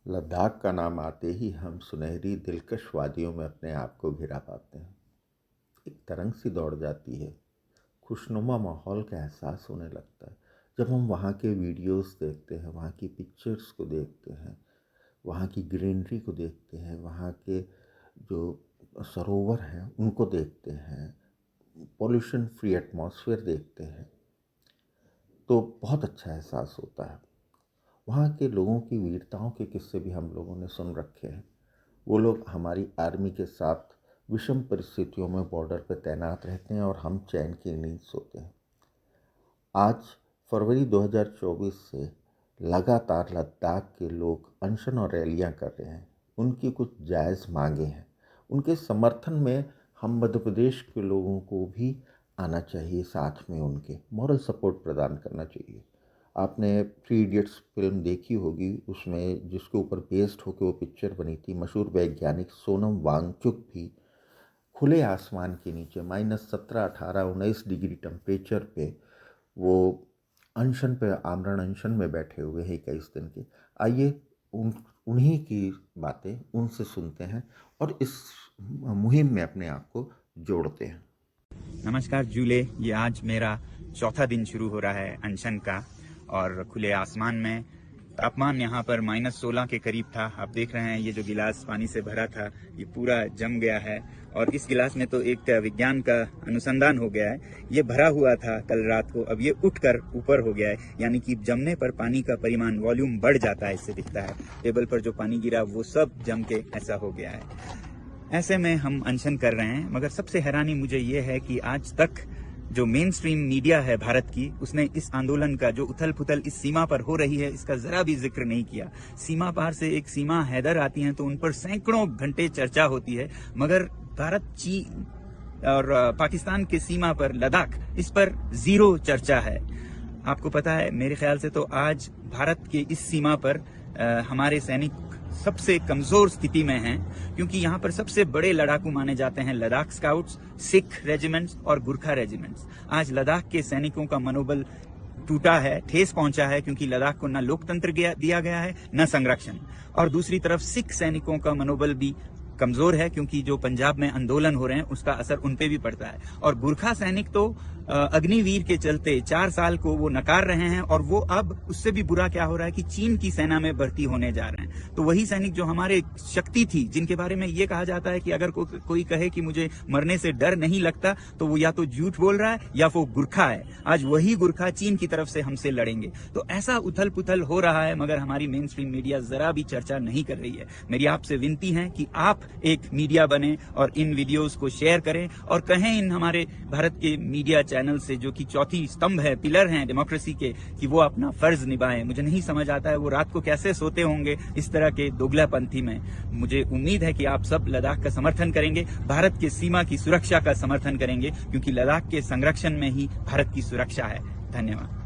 लद्दाख का नाम आते ही हम सुनहरी दिलकश वादियों में अपने आप को घिरा पाते हैं। एक तरंग सी दौड़ जाती है, खुशनुमा माहौल का एहसास होने लगता है जब हम वहाँ के वीडियोस देखते हैं, वहाँ की पिक्चर्स को देखते हैं, वहाँ की ग्रीनरी को देखते हैं, वहाँ के जो सरोवर हैं उनको देखते हैं, पॉल्यूशन फ्री एटमॉस्फेयर देखते हैं, तो बहुत अच्छा एहसास होता है। वहाँ के लोगों की वीरताओं के किस्से भी हम लोगों ने सुन रखे हैं। वो लोग हमारी आर्मी के साथ विषम परिस्थितियों में बॉर्डर पर तैनात रहते हैं और हम चैन की नींद सोते हैं। आज फरवरी 2024 से लगातार लद्दाख के लोग अनशन और रैलियां कर रहे हैं। उनकी कुछ जायज़ मांगे हैं। उनके समर्थन में हम मध्य प्रदेश के लोगों को भी आना चाहिए, साथ में उनके मॉरल सपोर्ट प्रदान करना चाहिए। आपने 3 इडियट्स फिल्म देखी होगी, उसमें जिसके ऊपर बेस्ड होकर वो पिक्चर बनी थी, मशहूर वैज्ञानिक सोनम वांगचुक भी खुले आसमान के नीचे -17, 18, 19 डिग्री टेम्परेचर पे वो अनशन पे आमरण अनशन में बैठे हुए हैं 21 दिन के। आइए उन्हीं की बातें उनसे सुनते हैं और इस मुहिम में अपने आप को जोड़ते हैं। नमस्कार जूले, ये आज मेरा चौथा दिन शुरू हो रहा है अनशन का और खुले आसमान में तापमान यहाँ पर -16 के करीब था। आप देख रहे हैं ये जो गिलास पानी से भरा था ये पूरा जम गया है और इस गिलास में तो एक विज्ञान का अनुसंधान हो गया है। ये भरा हुआ था कल रात को, अब ये उठकर ऊपर हो गया है, यानी कि जमने पर पानी का परिमाण वॉल्यूम बढ़ जाता है। इससे दिखता है टेबल पर जो पानी गिरा वो सब जम के ऐसा हो गया है। ऐसे में हम अनशन कर रहे हैं, मगर सबसे हैरानी मुझे ये है कि आज तक जो मेन स्ट्रीम मीडिया है भारत की, उसने इस आंदोलन का जो उथल पुथल इस सीमा पर हो रही है इसका जरा भी जिक्र नहीं किया। सीमा पार से एक सीमा हैदर आती है तो उन पर सैकड़ों घंटे चर्चा होती है, मगर भारत, चीन और पाकिस्तान के सीमा पर लद्दाख, इस पर जीरो चर्चा है। आपको पता है, मेरे ख्याल से तो आज भारत के इस सीमा पर हमारे सैनिक सबसे कमजोर स्थिति में हैं, क्योंकि यहाँ पर सबसे बड़े लड़ाकू माने जाते हैं लद्दाख स्काउट्स, सिख रेजिमेंट्स और गुरखा रेजिमेंट्स। आज लद्दाख के सैनिकों का मनोबल टूटा है, ठेस पहुंचा है, क्योंकि लद्दाख को न लोकतंत्र दिया गया है न संरक्षण। और दूसरी तरफ सिख सैनिकों का मनोबल भी कमजोर है, क्योंकि जो पंजाब में आंदोलन हो रहे हैं उसका असर उन पे भी पड़ता है। और गुरखा सैनिक तो अग्निवीर के चलते 4 साल को वो नकार रहे हैं और वो अब उससे भी बुरा क्या हो रहा है कि चीन की सेना में भर्ती होने जा रहे हैं। तो वही सैनिक जो हमारे शक्ति थी, जिनके बारे में ये कहा जाता है कि अगर कोई कहे कि मुझे मरने से डर नहीं लगता तो वो या तो झूठ बोल रहा है या वो गुरखा है। आज वही गुरखा चीन की तरफ से हमसे लड़ेंगे। तो ऐसा उथल पुथल हो रहा है, मगर हमारी मेन स्ट्रीम मीडिया जरा भी चर्चा नहीं कर रही है। मेरी आपसे विनती है कि आप एक मीडिया बने और इन वीडियोस को शेयर करें और कहें इन हमारे भारत के मीडिया चैनल से, जो कि चौथी स्तंभ है, पिलर हैं डेमोक्रेसी के, कि वो अपना फर्ज निभाएं। मुझे नहीं समझ आता है वो रात को कैसे सोते होंगे इस तरह के दोगलापंथी में। मुझे उम्मीद है कि आप सब लद्दाख का समर्थन करेंगे, भारत के सीमा की सुरक्षा का समर्थन करेंगे, क्योंकि लद्दाख के संरक्षण में ही भारत की सुरक्षा है। धन्यवाद।